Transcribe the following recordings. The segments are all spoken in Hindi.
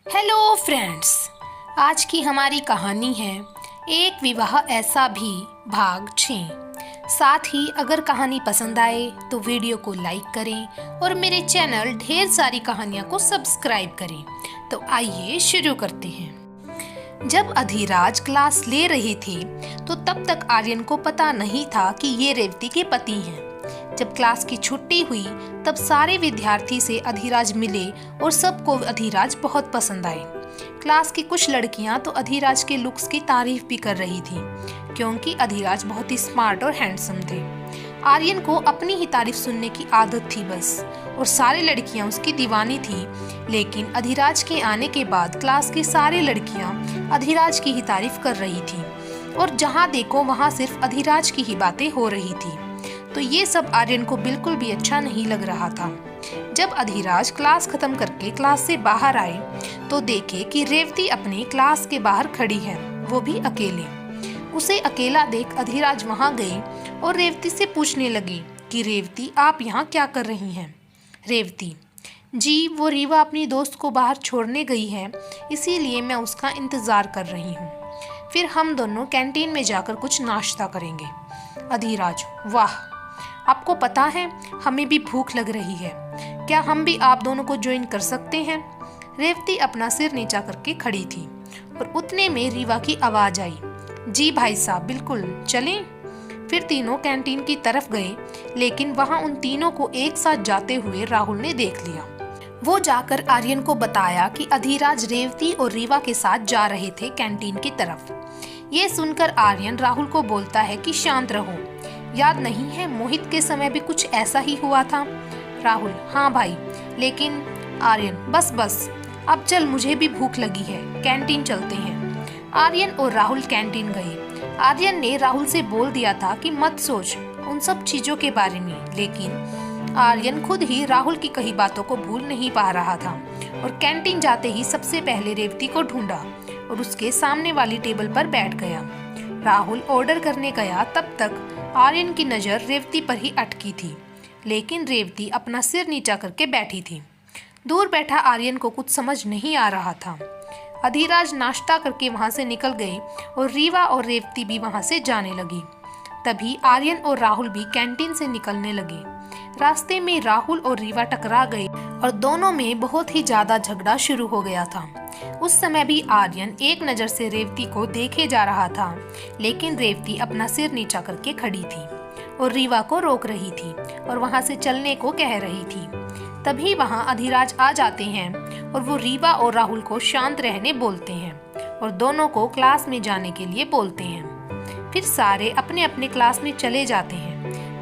हेलो फ्रेंड्स, आज की हमारी कहानी है एक विवाह ऐसा भी भाग 6। साथ ही अगर कहानी पसंद आए तो वीडियो को लाइक करें और मेरे चैनल ढेर सारी कहानियाँ को सब्सक्राइब करें। तो आइए शुरू करते हैं। जब अधिराज क्लास ले रहे थे तो तब तक आर्यन को पता नहीं था कि ये रेवती के पति हैं। जब क्लास की छुट्टी हुई तब सारे विद्यार्थी से अधिराज मिले और सबको अधिराज बहुत पसंद आए। क्लास की कुछ लड़कियां तो अधिराज के लुक्स की तारीफ भी कर रही थीं, क्योंकि अधिराज बहुत ही स्मार्ट और हैंडसम थे। आर्यन को अपनी ही तारीफ सुनने की आदत थी बस, और सारी लड़कियां उसकी दीवानी थी। लेकिन अधिराज के आने के बाद क्लास की सारी लड़कियां अधिराज की ही तारीफ कर रही थीं, और जहां देखो वहां सिर्फ अधिराज की ही बातें हो रही थी। तो ये सब आर्यन को बिल्कुल भी अच्छा नहीं लग रहा था। जब अधिराज क्लास खत्म करके क्लास से बाहर आए तो देखे कि रेवती अपनी क्लास के बाहर खड़ी है, वो भी अकेले। उसे अकेला देख अधिराज वहां गए और रेवती से पूछने लगे कि रेवती, आप यहाँ क्या कर रही हैं? रेवती: जी, वो रीवा अपनी दोस्त को बाहर छोड़ने गई है, इसीलिए मैं उसका इंतज़ार कर रही हूँ। फिर हम दोनों कैंटीन में जाकर कुछ नाश्ता करेंगे। अधिराज: वाह, आपको पता है हमें भी भूख लग रही है, क्या हम भी आप दोनों को ज्वाइन कर सकते हैं? रेवती अपना सिर नीचा करके खड़ी थी और उतने में रीवा की आवाज आई, जी भाई साहब, बिल्कुल चलें। फिर तीनों कैंटीन की तरफ गए, लेकिन वहां उन तीनों को एक साथ जाते हुए राहुल ने देख लिया। वो जाकर आर्यन को बताया कि अधिराज रेवती और रीवा के साथ जा रहे थे कैंटीन की तरफ। ये सुनकर आर्यन राहुल को बोलता है कि शांत रहो, याद नहीं है मोहित के समय भी कुछ ऐसा ही हुआ था? राहुल: हाँ भाई, लेकिन आर्यन: बस अब चल, मुझे भी भूख लगी है, कैंटीन चलते हैं। आर्यन और राहुल कैंटीन गए। आर्यन ने राहुल से बोल दिया था कि मत सोच उन सब चीजों के बारे में, लेकिन आर्यन खुद ही राहुल की कही बातों को भूल नहीं पा रहा था, और कैंटीन जाते ही सबसे पहले रेवती को ढूंढा और उसके सामने वाली टेबल पर बैठ गया। राहुल ऑर्डर करने गया, तब तक आर्यन की नज़र रेवती पर ही अटकी थी, लेकिन रेवती अपना सिर नीचा करके बैठी थी। दूर बैठा आर्यन को कुछ समझ नहीं आ रहा था। अधिराज नाश्ता करके वहां से निकल गए और रीवा और रेवती भी वहां से जाने लगी। तभी आर्यन और राहुल भी कैंटीन से निकलने लगे। रास्ते में राहुल और रीवा टकरा गए और दोनों में बहुत ही ज्यादा झगड़ा शुरू हो गया था। उस समय भी आर्यन एक नज़र से रेवती को देखे जा रहा था, लेकिन रेवती अपना सिर नीचा करके खड़ी थी और रीवा को रोक रही थी और वहां से चलने को कह रही थी। तभी वहां अधिराज आ जाते हैं और वो रीवा और राहुल को शांत रहने बोलते हैं और दोनों को क्लास में जाने के लिए बोलते हैं। फिर सारे अपने अपने क्लास में चले जाते हैं।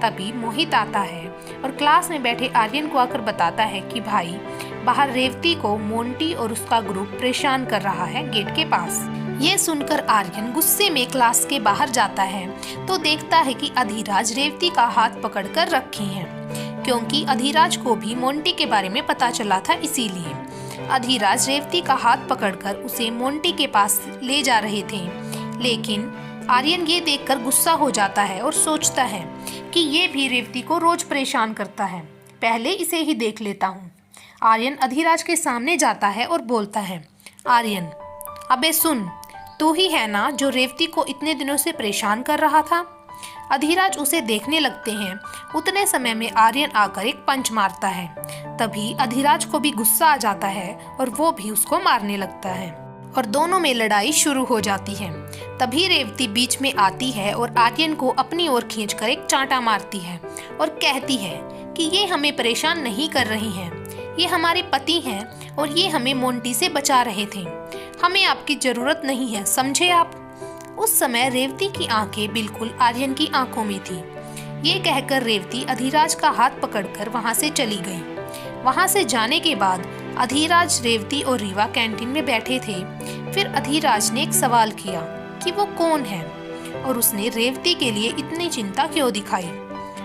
तभी मोहित आता है और क्लास में बैठे आर्यन को आकर बताता है कि भाई, बाहर रेवती को मोंटी और उसका ग्रुप परेशान कर रहा है गेट के पास। ये सुनकर आर्यन गुस्से में क्लास के बाहर जाता है तो देखता है कि अधिराज रेवती का हाथ पकड़कर रखे हैं, क्योंकि अधिराज को भी मोंटी के बारे में पता चला था। इसीलिए अधिराज रेवती का हाथ पकड़कर उसे मोंटी के पास ले जा रहे थे। लेकिन आर्यन ये देखकर गुस्सा हो जाता है और सोचता है कि ये भी रेवती को रोज परेशान करता है, पहले इसे ही देख लेता हूँ। आर्यन अधिराज के सामने जाता है और बोलता है, आर्यन, अबे सुन, तू ही है ना जो रेवती को इतने दिनों से परेशान कर रहा था? अधिराज उसे देखने लगते हैं। उतने समय में आर्यन आकर एक पंच मारता है। तभी अधिराज को भी गुस्सा आ जाता है और वो भी उसको मारने लगता है और दोनों में लड़ाई शुरू हो जाती है। तभी रेवती बीच में आती है और आर्यन को अपनी ओर खींचकर एक चांटा मारती है और कहती है कि ये हमें परेशान नहीं कर रही हैं, ये हमारे पति हैं और ये हमें मोंटी से बचा रहे थे, हमें आपकी जरूरत नहीं है, समझे आप? उस समय रेवती की आंखें बिल्कुल आर्यन की आंखों में थी। ये कहकर रेवती अधिराज का हाथ पकड़कर वहां से चली गई। वहां से जाने के बाद अधिराज, रेवती और रीवा कैंटीन में बैठे थे। फिर अधिराज ने एक सवाल किया कि वो कौन है और उसने रेवती के लिए इतनी चिंता क्यों दिखाई।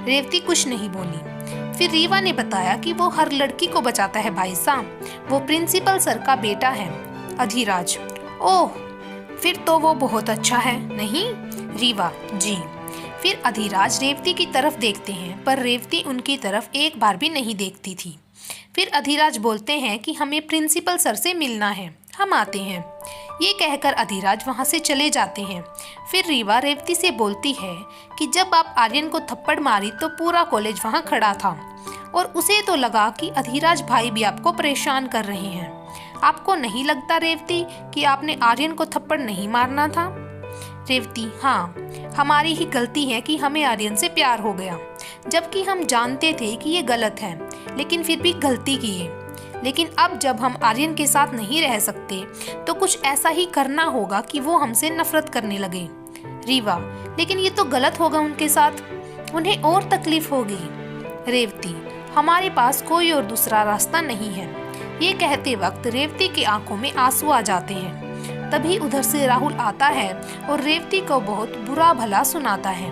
रेवती कुछ नहीं बोली। फिर रीवा ने बताया कि वो हर लड़की को बचाता है भाई साहब, वो प्रिंसिपल सर का बेटा है। अधिराज: ओह, फिर तो वो बहुत अच्छा है, नहीं? रीवा: जी। फिर अधिराज रेवती की तरफ देखते हैं, पर रेवती उनकी तरफ एक बार भी नहीं देखती थी। फिर अधिराज बोलते हैं कि हमें प्रिंसिपल सर से मिलना है, हम आते हैं। ये कहकर अधिराज वहाँ से चले जाते हैं। फिर रीवा रेवती से बोलती है कि जब आप आर्यन को थप्पड़ मारी तो पूरा कॉलेज वहाँ खड़ा था और उसे तो लगा कि अधिराज भाई भी आपको परेशान कर रहे हैं। आपको नहीं लगता रेवती कि आपने आर्यन को थप्पड़ नहीं मारना था? रेवती, हाँ, हमारी ही गलती है कि हमें आर्यन से प्यार हो गया, जबकि हम जानते थे कि ये गलत है, लेकिन फिर भी गलती किए। लेकिन अब जब हम आर्यन के साथ नहीं रह सकते तो कुछ ऐसा ही करना होगा कि वो हमसे नफरत करने लगे। रीवा, लेकिन ये तो गलत होगा उनके साथ, उन्हें और तकलीफ होगी। रेवती, हमारे पास कोई और दूसरा रास्ता नहीं है। ये कहते वक्त रेवती की आंखों में आंसू आ जाते हैं। तभी उधर से राहुल आता है और रेवती को बहुत बुरा भला सुनाता है।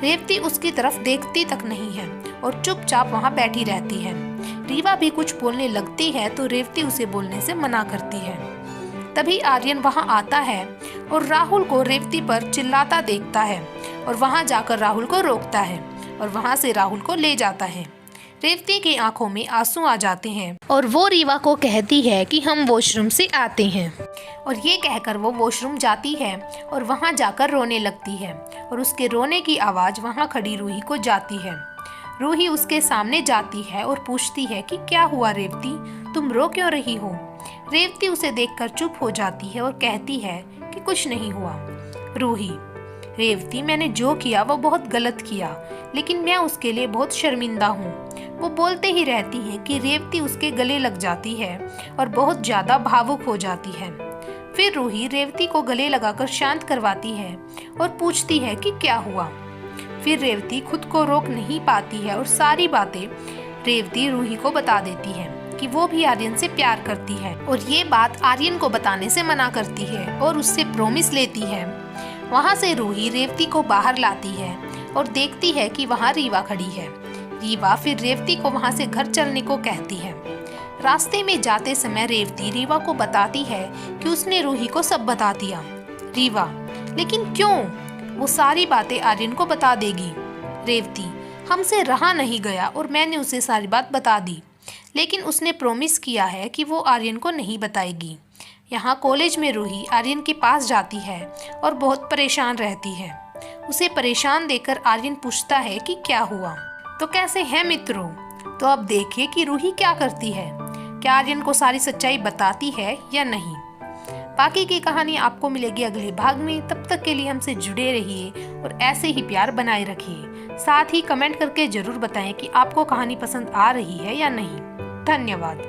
रेवती उसकी तरफ देखती तक नहीं है और चुपचाप वहाँ बैठी रहती है। रीवा भी कुछ बोलने लगती है तो रेवती उसे बोलने से मना करती है। तभी आर्यन वहाँ आता है और राहुल को रेवती पर चिल्लाता देखता है और वहाँ जाकर राहुल को रोकता है और वहाँ से राहुल को ले जाता है। रेवती की आंखों में आंसू आ जाते हैं और वो रीवा को कहती है कि हम वॉशरूम से आते हैं, और ये कहकर वो वॉशरूम जाती है और वहाँ जाकर रोने लगती है और उसके रोने की आवाज़ वहाँ खड़ी रूही को जाती है। रूही उसके सामने जाती है और पूछती है कि क्या हुआ रेवती, तुम रो क्यों रही हो? रेवती उसे देखकर चुप हो जाती है और कहती है कि कुछ नहीं हुआ। रूही, रेवती, मैंने जो किया वो बहुत गलत किया, लेकिन मैं उसके लिए बहुत शर्मिंदा हूँ। वो बोलते ही रहती है कि रेवती उसके गले लग जाती है और बहुत ज़्यादा भावुक हो जाती है। फिर रूही रेवती को गले लगाकर शांत करवाती है और पूछती है कि क्या हुआ। फिर रेवती खुद को रोक नहीं पाती है और सारी बातें रेवती रूही को बता देती है कि वो भी आर्यन से प्यार करती है और ये बात आर्यन को बताने से मना करती है और उससे प्रॉमिस लेती है। वहाँ से रूही रेवती को बाहर लाती है और देखती है कि वहाँ रीवा खड़ी है। रीवा फिर रेवती को वहाँ से घर चलने को कहती है। रास्ते में जाते समय रेवती रीवा को बताती है कि उसने रूही को सब बता दिया। रीवा, लेकिन क्यों? वो सारी बातें आर्यन को बता देगी। रेवती, हमसे रहा नहीं गया और मैंने उसे सारी बात बता दी, लेकिन उसने प्रॉमिस किया है कि वो आर्यन को नहीं बताएगी। यहाँ कॉलेज में रूही आर्यन के पास जाती है और बहुत परेशान रहती है। उसे परेशान देखकर आर्यन पूछता है कि क्या हुआ। तो कैसे हैं मित्रों? तो अब देखिए कि रूही क्या करती है, क्या आर्यन को सारी सच्चाई बताती है या नहीं। बाकी की कहानी आपको मिलेगी अगले भाग में। तब तक के लिए हमसे जुड़े रहिए और ऐसे ही प्यार बनाए रखिए। साथ ही कमेंट करके जरूर बताएं कि आपको कहानी पसंद आ रही है या नहीं। धन्यवाद।